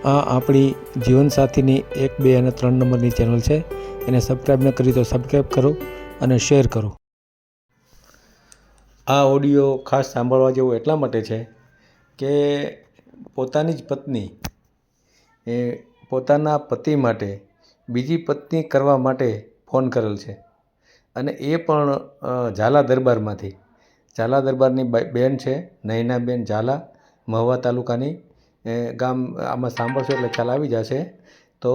આ આપણી જીવનસાથીની 1, 2 અને 3 નંબરની ચેનલ છે. એને સબસ્ક્રાઈબ ન કરી તો સબસ્ક્રાઈબ કરો અને શેર કરો. આ ઓડિયો ખાસ સાંભળવા જેવો એટલા માટે છે કે પોતાની જ પત્ની એ પોતાના પતિ માટે બીજી પત્ની કરવા માટે ફોન કરેલ છે અને એ પણ ઝાલા દરબારમાંથી. ઝાલા દરબારની બેન છે નયનાબેન ઝાલા, મહુવા તાલુકાની. ગામ આમાં સાંભળશો એટલે ખ્યાલ આવી જશે. તો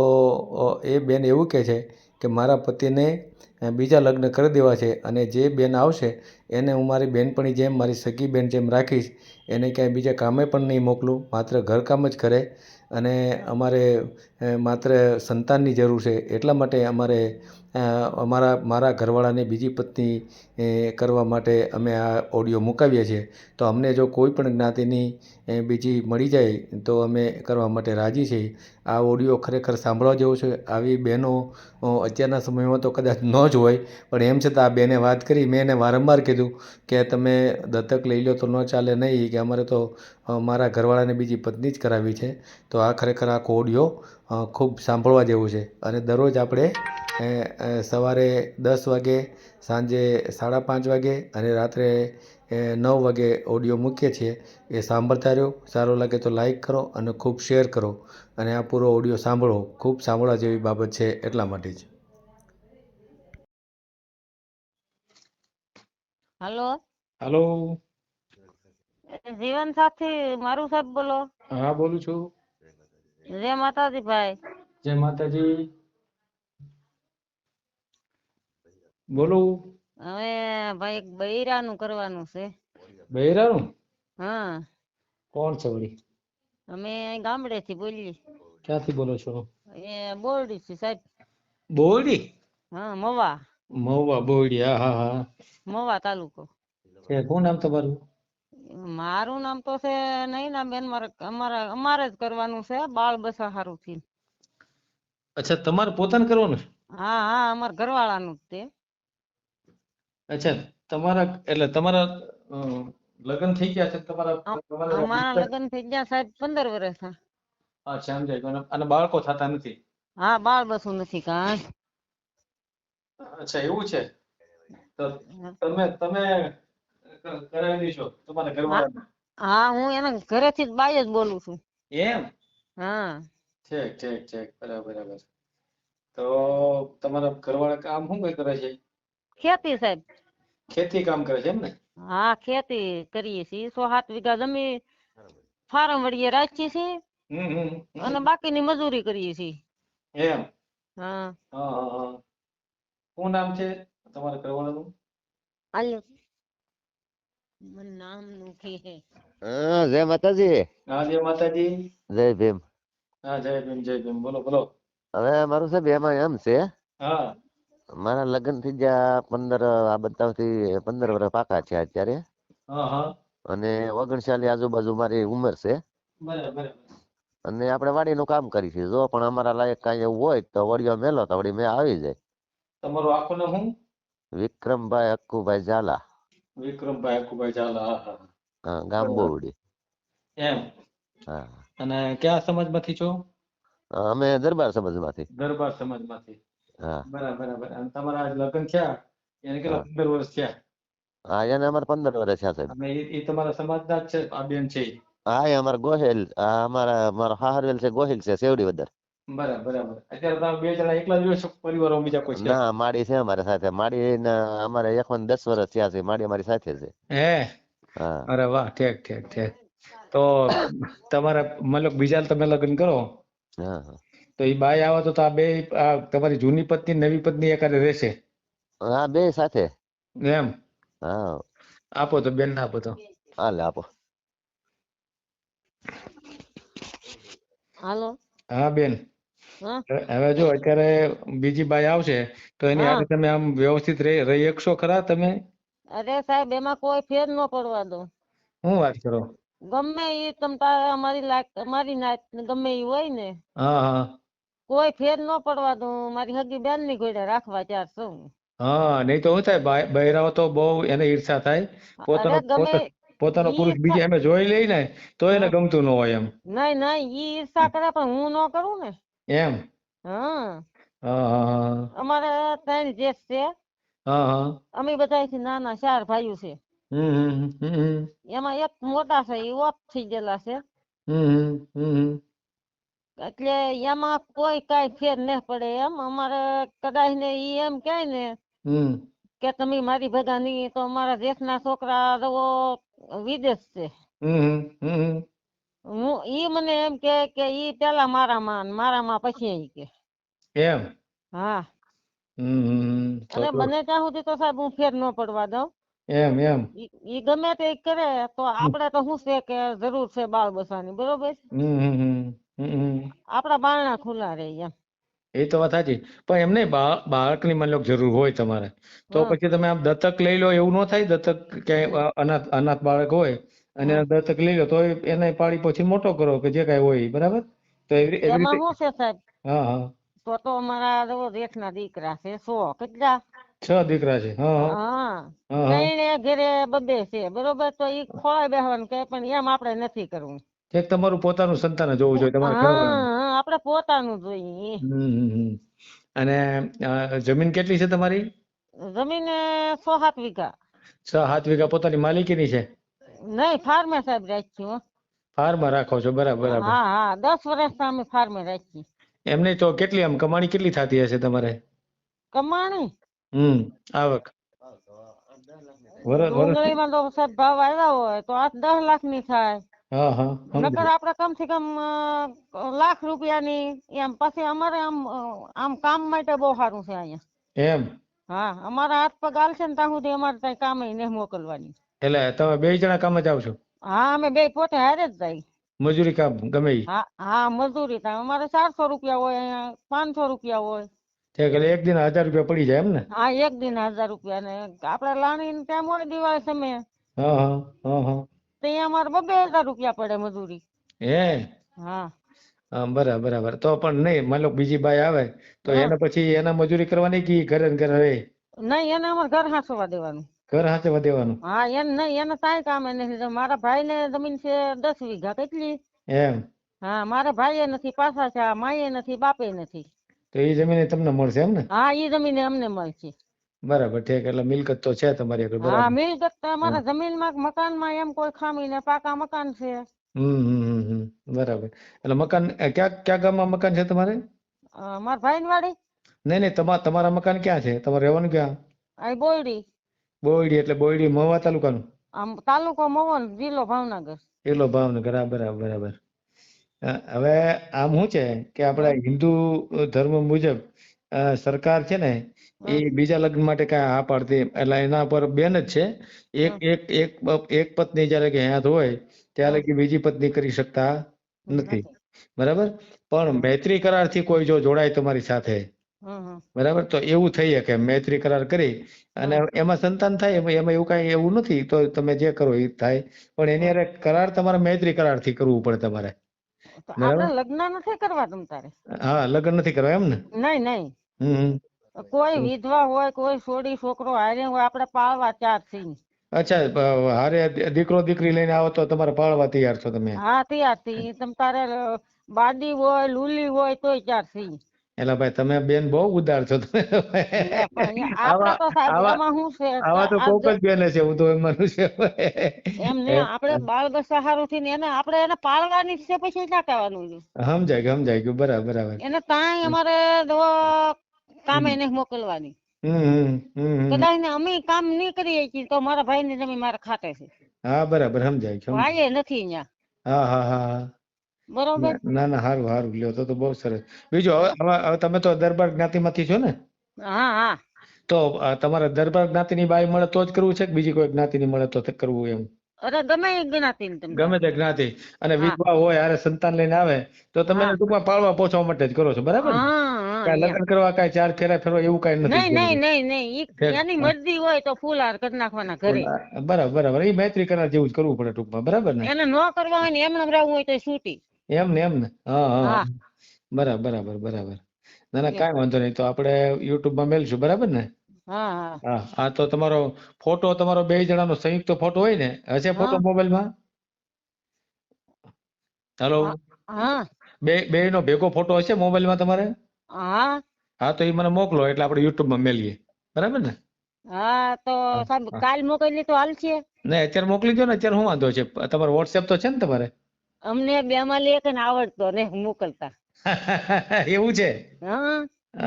એ બેન એવું કહે છે કે મારા પતિને બીજા લગ્ન કરી દેવા છે અને જે બેન આવશે એને હું મારી બેનપણી જેમ, મારી સગી બેન જેમ રાખીશ. એને ક્યાંય બીજા કામે પણ નહીં મોકલું, માત્ર ઘરકામ જ કરે. અને અમારે માત્ર સંતાનની જરૂર છે એટલા માટે અમારે મારા ઘરવાળાને બીજી પત્ની કરવા માટે અમે આ ઓડિયો મુકાવીએ છીએ. તો અમને જો કોઈ પણ જ્ઞાતિની બીજી મળી જાય તો અમે કરવા માટે રાજી છીએ. આ ઓડિયો ખરેખર સાંભળવા જેવો છે. આવી બહેનો અત્યારના સમયમાં તો કદાચ ન જ હોય, પણ એમ છતાં આ બેને વાત કરી. મેં એને વારંવાર કીધું કે તમે દત્તક લઈ લો તો ન ચાલે નહીં, કે અમારે તો મારા ઘરવાળાને બીજી પત્ની જ કરાવવી છે. તો આ ખરેખર આખો ઓડિયો ખૂબ સાંભળવા જેવું છે. અને દરરોજ આપણે સવારે 10 વાગે, સાંજે 5:30 વાગે અને રાત્રે 9 વાગે ઓડિયો મૂકીએ છીએ. એ સાંભળતા રહ્યો. સારો લાગે તો લાઈક કરો અને ખૂબ શેર કરો અને આ પૂરો ઓડિયો સાંભળો. ખૂબ સાંભળવા જેવી બાબત છે એટલા માટે જ. હલો, હાલો, જીવન સાથી મારું સાહેબ બોલો. હા બોલું છું. જય માતાજી ભાઈ. જય માતાજી. બોલો. હવે ભાઈ એક બૈરાનું કરવાનું છે. બૈરાનું? હા. કોણ છે વળી? અમે ગામડેથી બોલીએ. ક્યાંથી બોલો છો? એ બોરડી થી સાહેબ. બોરડી? હા, મવા. મહુવા, બોરડી. હા હા હા. મવા તાલુકો. છે. શું નામ તમારું? મારું નામ તો છે નૈના બેન. અમારે જ કરવાનું છે બાળ બસા હારું થી. અચ્છા, તમારે પોતાને કરવાનું છે? હા હા, અમારા ઘરવાળાનું જ તે. અચ્છા, તમારા એટલે તમારા લગ્ન થઈ ગયા છે? અમારા લગ્ન થઈ ગયા સાહેબ 15 વર્ષ. અચ્છા, સમજાય. અને બાળકો થતા નથી? હા, બાળ બસું નથી કાંઈ. અચ્છા, એવું છે. તો તમે કરાવી દેશો તમારા ઘરવાળાને? હા, હું એના ઘરેથી જ બાઈ જ બોલું છું. એમ? હા. ઠીક ઠીક ઠીક, બરાબર બરાબર. તો તમારા ઘરવાળા કામ શું કઈ કરે છે? ખેતી સાહેબ. ખેતી કામ કરે છે એમ ને? હા, ખેતી કરીએ છીએ. 107 વીઘા જમીન ફાર્મ વળીએ રાખીએ છીએ અને બાકીની મજૂરી કરીએ છીએ. એમ? હા. હા હા હા. શું નામ છે તમારા ઘરવાળાનું? આલ્યો મને નામ નથી હે. હા, જય માતાજી. હા, જય માતાજી. જય ભીમ. હા, જય ભીમ જય ભીમ. બોલો બોલો. હવે મારું સાહેબ એમાં એમ છે, હા મારા લગ્ન થઈ ગયા 15, આ બતાવથી 15 વર્ષ પાકા છે અત્યારે. હા હા. અને 39 આજુબાજુ મારી ઉંમર છે. બરાબર. અને આપણે વાડીનું કામ કરીશું. જો પણ અમારા લાયક કાંઈ એવું હોય તો વડિયો મેલો તો વળી મેં આવી જાય. તમારું આખું નામ શું? વિક્રમભાઈ અક્કુભાઈ ઝાલા. વિક્રમભાઈ અક્કુભાઈ ઝાલા. હા હા. હા, ગામ બરાબર. બોરડી. એમ? હા. અને કયા સમાજમાંથી છો? અમે દરબાર સમાજમાંથી. દરબાર સમાજમાંથી. હા બરાબર બરાબર. અને તમારા લગ્ન થયા એને કેટલા હા 15 વર્ષ થયા? હા, એને અમારે 15 વર્ષ થયા સાહેબ. અને એ તમારા સમાજના જ છે? આ બેન છે? હા, એ અમારા ગોહિલ. મારો હાહરવેલ છે ગોહિલ છે, સેવડી વદર. બરાબર બરાબર. અત્યારે તમે બે જણા એકલા જ રહ્યો છો? પરિવારમાં બીજા કોઈ છે? ના, માડી છે અમારી સાથે. માડી અમારે 10 વર્ષ થયા છે. માડી અમારી સાથે છે. હે? હા અરે વાહ, ઠીક ઠીક ઠીક. તો તમારા મતલબ બીજા તમે લગ્ન કરો હા હા. તો એ બાઈ આવે તો આ બે તમારી જૂની પત્ની નવી પત્ની એકારે રહેશે? હા, બે સાથે. એમ? હા. આપો તો બેન આપો તો. હાલે આપો. હાલો. હા બેન. હા હવે જો અત્યારે બીજી બાઈ આવશે તો એની હા. હારે તમે આમ વ્યવસ્થિત રહી શકશો ખરા તમે? અરે સાહેબ, એમાં કોઈ ફેર ન પડવા દો. શું વાત કરો? ગમે એ તમારે અમારી નાત ગમે એ હોય ને, હા હા. કોઈ ફેર ન પડવા દઉં. મારી હગી બેન ની ઘોડે રાખવા તૈયાર છું. હા, નહીં તો શું થાય, બૈરાઓ તો બહુ એને ઈર્ષા થાય. અરે પોતાનો ગમે પોતાનો ઈ પુરુષ બીજે અમે જોઈ લઈ ને તો એને હા. ગમતું ન હોય એમ. નહીં નહીં ઈ ઈર્ષા કરે પણ હું ન કરું ને. એમ. હા હા હા અમારે 3 જેઠ છે. હા હા. અમે બધાયથી નાના 4 ભાઈઓ છે. એમાં એક મોટા છે એ ઓફ થઈ ગયેલા છે. એટલે એમાં કોઈ કાંઈ ફેર ન પડે એમ. અમારે કદાચ ને ઈ એમ કહે ને કે તમે મારી ભેગા નહીં તો અમારા જેઠના છોકરા તો વિદેશ છે. ઈ મને એમ કે ઈ પેલા મારામાં પછી ઈ કે એમ. હા તો અને તો બને ત્યાં સુધી તો સાહેબ હું ફેર ન પડવા દઉં. એમ એમ. ઈ ગમે તે કરે તો આપણે તો શું છે કે જરૂર છે બાળ બસાની, બરોબર. આપણા બારણા ખુલ્લા રહે એમ. એ તો વાત સાચી, પણ એમ નહીં, બાળકની માની લો જરૂર હોય તમારે તો હા પછી તમે આમ દત્તક લઈ લો એવું ન થાય? દત્તક ક્યાંય અનાથ બાળક હોય અને હા. દત્તક લઈ લો તો એને પાળી પછી મોટો કરો કે જે કાંઈ હોય ઈ, બરાબર? તો એવી એમાં રીતે. શું છે સાહેબ, હા હા. તો અમારા જેઠના દીકરા છે 100 કેટલા. 6 દીકરા છે. હા હા હા હા હા. ત્રણે ઘરે બબે છે, બરોબર. તો ઈ ખોળાય બેહવાનું કે પણ એમ આપણે નથી કરવું. એક તમારું પોતાનું સંતાન જ હોવું જોઈએ, તમારા ઘરવાળાનું. હા આપણે પોતાનું જોઈએ. અને જમીન કેટલી છે તમારી? જમીન 6-7 વીઘા. 6-7 વીઘા પોતાની માલિકીની છે? નહીં, ફાર્મે સાહેબ રાખ્યું હો. ફાર્મમાં રાખો છો, બરાબર બરાબર. હા હા 10 વર્ષથી અમે ફાર્મે રાખી. એમ નહીં તો કેટલી આમ કમાણી કેટલી થતી હશે તમારે? કમાણી આવક વર્ષ વર્ષની? ડુંગળીમાં તો સાહેબ ભાવ આવ્યા હોય તો 8-10 લાખની થાય. હા હા નકર સમજાય. આપણે કમસે કમ લાખ રૂપિયાની એમ. પછી અમારે આમ કામ માટે બહુ સારું છે અહીંયા. એમ. હા અમારા હાથ પગ હાલશે ને ત્યાં સુધી અમારે ત્યાં કામે નહીં મોકલવાની. એટલે તમે 2 જણા કામ જ આવશો? હા અમે 2 પોતે હારે જ જાય. મજૂરી કામ ગમે ઈ? હા હા મજૂરી થાય. અમારે 400 રૂપિયા હોય, અહીંયા 500 રૂપિયા હોય. એટલે એક દિન 1000 રૂપિયા પડી જાય એમ ને? હા એક દિન 1000 રૂપિયા ને આપણે લાણી ત્યાં મોડી દિવાળી સમયે હા હા હા હા. ત્યાં અમારે 2000 રૂપિયા પડે મજૂરી. હે. હા બરાબર બરાબર. તો પણ નહીં, માની લો બીજી બાઈ આવે તો હા એને પછી એના મજૂરી કરવાની કે ઈ ઘરે ને ઘરે રહે? નહીં એને અમારે ઘર હાંસવા દેવાનું. ઘર હાંચવા દેવાનું? હા એને નહીં, એને કાંઈ કામે નથી. મારા ભાઈને જમીન છે 10 વીઘા કેટલી. એમ. હા મારા ભાઈએ નથી, પાછા છે, માએ નથી, બાપે નથી. તો એ જમીન તમને મળશે એમ ને? હા ઈ જમીન અમને મળશે. બરાબર ઠીક. એટલે મિલકત તો છે તમારી આગળ, હા બરાબર. મિલકત તો હા. અમારા જમીનમાં મકાનમાં એમ કોઈ ખામી ને પાકા મકાન છે. બરાબર. એટલે મકાન ક્યાં ગામમાં મકાન છે તમારે? મારા ભાઈની વાડી નહીં નહીં, તમારા મકાન ક્યાં છે? તમારે રહેવાનું ક્યાં? અહીં બોયડી. બોયડી એટલે બોયડી મહુવા તાલુકાનું? આમ તાલુકો મહુવા, જિલ્લો ભાવનગર. એલો ભાવનગર. હા બરાબર બરાબર. હવે આમ શું છે કે આપણા હિન્દુ ધર્મ મુજબ સરકાર છે ને એ બીજા લગ્ન માટે કાંઈ હા પાડતી, એટલે એના પર બેન જ છે. એક એક એક એક પત્ની જ્યારે કે હયાત હોય ત્યારે કે બીજી પત્ની કરી શકતા નથી, બરાબર. પણ મૈત્રી કરારથી કોઈ જો જોડાય તમારી સાથે, બરાબર, તો એવું થઈ શકે. મૈત્રી કરાર કરી અને એમાં સંતાન થાય, એમાં એવું કાંઈ એવું નથી. તો તમે જે કરો એ થાય, પણ એની હારે કરાર તમારે મૈત્રી કરારથી કરવું પડે તમારે, આપણે બરાબર. લગ્ન નથી કરવા તમ તારે? હા લગ્ન નથી કરવા એમ ને? નહીં નહીં. હમ. કોઈ વિધવા હોય, કોઈ છોડી છોકરો હારે હોય, આપણે પાળવા તૈયાર છીએ. અચ્છા, હારે દીકરો દીકરી લઈને આવો તો તમારે પાળવા તૈયાર છો તમે? હા તૈયાર છીએ. તમ તારે બાડી હોય, લુલી હોય તોય તૈયાર છીએ. એલા ભાઈ તમે બેન બહુ ઉદાર છો. લે પણ આપણે આવા તો સાહેબ આવા એમાં શું છે કે આવા તો આ કોક જ બેન છે, હું તો એમ માનું છું. એમ ને આપણે બાળ બચ્ચા હારું થઈને એને આપણે એને પાળવાની છે, પછી ક્યાં કહેવાનું છે. સમજાય ગયું. બરાબર બરાબર. એને તાંય અમારે કામે નહીં મોકલવાની. કદાચ ને અમે કામ નહીં કરીએ છીએ તો મારા ભાઈ ની જમીન મારા ખાતે છે. હા બરાબર સમજાય ગયું. ભાઈ નથી અહીંયા. હા હા હા. બરોબર. ના ના, સારું સારું. લ્યો તો બહુ સરસ. બીજું હવે તમે તો દરબાર જ્ઞાતિમાંથી છો ને? હા હા. તો તમારે દરબાર જ્ઞાતિની બાઈ મળે તો જ કરવું છે કે બીજી કોઈ જ્ઞાતિની મળે તો કરવું એમ? અરે ગમે એ જ્ઞાતિ ને તમ ગમે તારે. તે જ્ઞાતિ. અને હા વિધવા હોય, હારે સંતાન લઈને આવે તો તમે એને હા ટૂંકમાં પાળવા પહોંચવા માટે જ કરો છો, બરાબર ને? હા કાંઈ એમ. લગ્ન કરવા, કાંઈ 4 ફેરા ફેરવા એવું કાંઈ નથી નહીં જરૂરી. નહીં નહીં નહીં. એની મરજી હોય તો ફૂલહાર કરી નાખવાના ઘરે. બરાબર બરાબર. એ મૈત્રી કરાર જેવું જ કરવું પડે ટૂંકમાં, બરાબર ને? એને ન કરવા હોય ને એમને રહેવું હોય તો છૂટી. એમ ને. હા હા. હા બરાબર બરાબર બરાબર. ના ના કાંઈ વાંધો નહીં. તો આપણે યુટ્યુબમાં મેલશું, બરાબર ને? હા હા હા હા તો તમારો ફોટો તમારો બે જણાનો સંયુક્ત ફોટો હોય ને હશે ફોટો હા મોબાઈલમાં? હેલો, હા હા બે નો ભેગો ફોટો હશે મોબાઈલમાં તમારે? હા હા તો એ મને મોકલો એટલે આપણે યુટ્યુબમાં મેલીએ, બરાબર ને? હા તો હા સાહેબ હા કાલ મોકલી તો હાલશે? નહીં અત્યારે મોકલી દો ને, અત્યારે શું વાંધો છે? તમારો વોટ્સએપ તો છે ને તમારે? અમને બે માં એક ને આવડતો ને મોકલતા. એવું છે? હા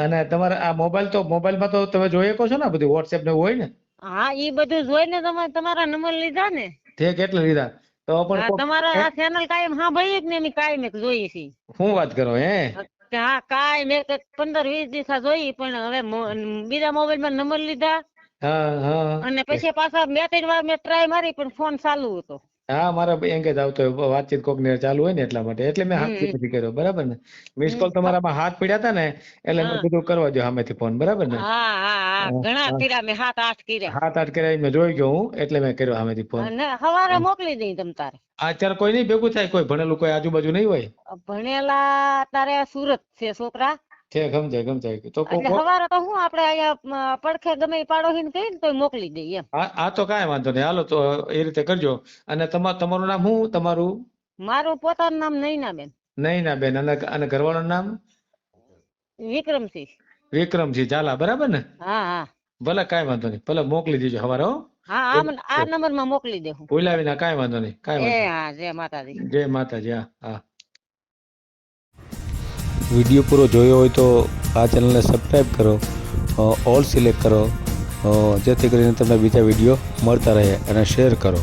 અને તમારે આ મોબાઈલમાં તો તમે જોઈ શકો છો ને બધું વોટ્સએપ ને એવું હોય ને? હા ઈ બધું જોઈને તમારા નંબર લીધા ને. તે કેટલા લીધા? તો પણ હા તમારા આ ચેનલ કાયમ હા ભાઈ જ ને એમ કાયમ એક જોઈએ છે. શું વાત કરો હે? હા કાયમ એક 15-20 દિવસ જોઈ પણ હવે બીજા મોબાઈલ માં નંબર લીધા હા હા અને પછી પાછા 2-3 વાર મેં ટ્રાય મારી પણ ફોન ચાલુ હતો. હા મારા એંગેજ આવતો હોય વાતચીત કોક ને ચાલુ હોય ને એટલા માટે, એટલે મેં હાથથી હમ નથી કર્યો, બરાબર ને? મિસ હમ કોલ તમારામાં હાથ પડ્યા હતા ને એટલે મેં હા કીધું કરવા દો સામેથી ફોન, બરાબર ને? હા હા હા ઘણા હા કર્યા મેં 7-8 કર્યા. હાથ હાથ કર્યા મેં જોઈ ગયો હું એટલે મેં કર્યો સામેથી ફોન. અને સવારે મોકલી દઈ તમ તારે. અત્યારે કોઈ નહીં ભેગું થાય, કોઈ ભણેલું કોઈ આજુબાજુ નહીં હોય? ભણેલા તારે સુરત છે છોકરા. છે સમજાય તો એટલે સવારે તો હું આપડે અહીંયા પડખે ગમે એ પાડોશી ને કહીને તો મોકલી દઈએ એમ. હા તો કાંઈ વાંધો નહીં, હાલો તો એ રીતે કરજો. અને તમારું નામ શું તમારું? મારું પોતાનું નામ નૈનાબેન. નૈના બેન. અને ઘરવાળાનું નામ? વિક્રમસિંહ. વિક્રમસિંહ ઝાલા, બરાબર ને? હા હા ભલે કાંઈ વાંધો નહીં, ભલે મોકલી દેજો સવારે હો. હા આ નંબર માં મોકલી દે હું. ભૂલ્યા વિના કાંઈ વાંધો નહીં, કાંઈ એ વાંધો હા જય માતાજી. નહીં. જય માતાજી. હા હા. વિડીયો પૂરો જોયો હોય તો આ ચેનલને સબસ્ક્રાઈબ કરો, ઓલ સિલેક્ટ કરો, જેથી કરીને તમને બીજા વિડીયો મળતા રહે, અને શેર કરો.